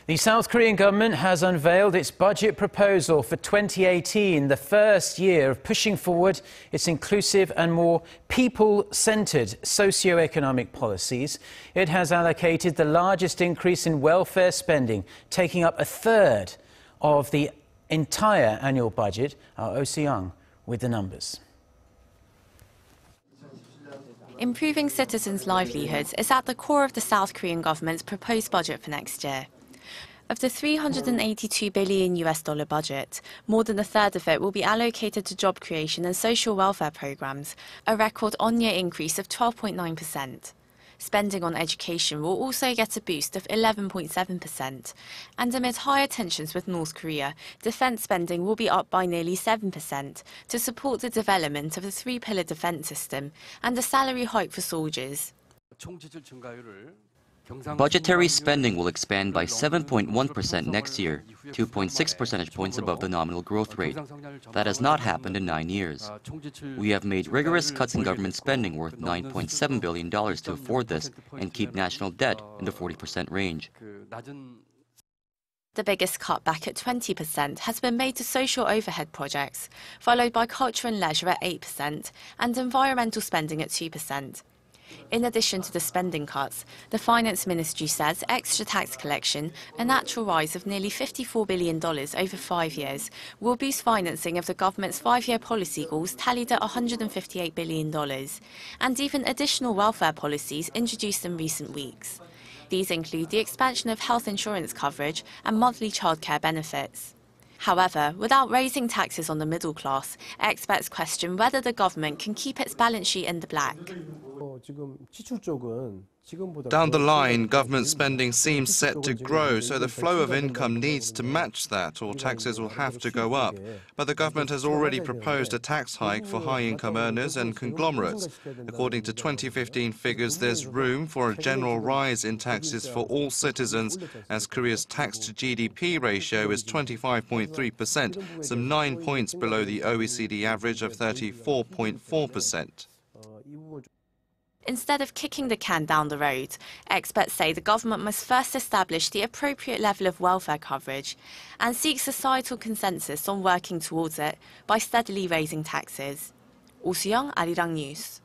The South Korean government has unveiled its budget proposal for 2018, the first year of pushing forward its inclusive and more people-centred socioeconomic policies. It has allocated the largest increase in welfare spending, taking up a third of the entire annual budget. Our Oh Soo-young with the numbers. Improving citizens' livelihoods is at the core of the South Korean government's proposed budget for next year. Of the $382 billion budget, more than a third of it will be allocated to job creation and social welfare programs, a record on-year increase of 12.9%. Spending on education will also get a boost of 11.7%. And amid higher tensions with North Korea, defense spending will be up by nearly 7% to support the development of the three-pillar defense system and a salary hike for soldiers. Budgetary spending will expand by 7.1% next year, 2.6 percentage points above the nominal growth rate. That has not happened in 9 years. We have made rigorous cuts in government spending worth $9.7 billion to afford this and keep national debt in the 40% range. The biggest cutback at 20% has been made to social overhead projects, followed by culture and leisure at 8% and environmental spending at 2%. In addition to the spending cuts, the Finance Ministry says extra tax collection, a natural rise of nearly $54 billion over 5 years, will boost financing of the government's 5-year policy goals tallied at $158 billion, and even additional welfare policies introduced in recent weeks. These include the expansion of health insurance coverage and monthly childcare benefits. However, without raising taxes on the middle class, experts question whether the government can keep its balance sheet in the black. Down the line, government spending seems set to grow, so the flow of income needs to match that, or taxes will have to go up. But the government has already proposed a tax hike for high-income earners and conglomerates. According to 2015 figures, there's room for a general rise in taxes for all citizens, as Korea's tax-to-GDP ratio is 25.3%, some 9 points below the OECD average of 34.4%. Instead of kicking the can down the road, experts say the government must first establish the appropriate level of welfare coverage and seek societal consensus on working towards it by steadily raising taxes. Oh Soo-young, Arirang News.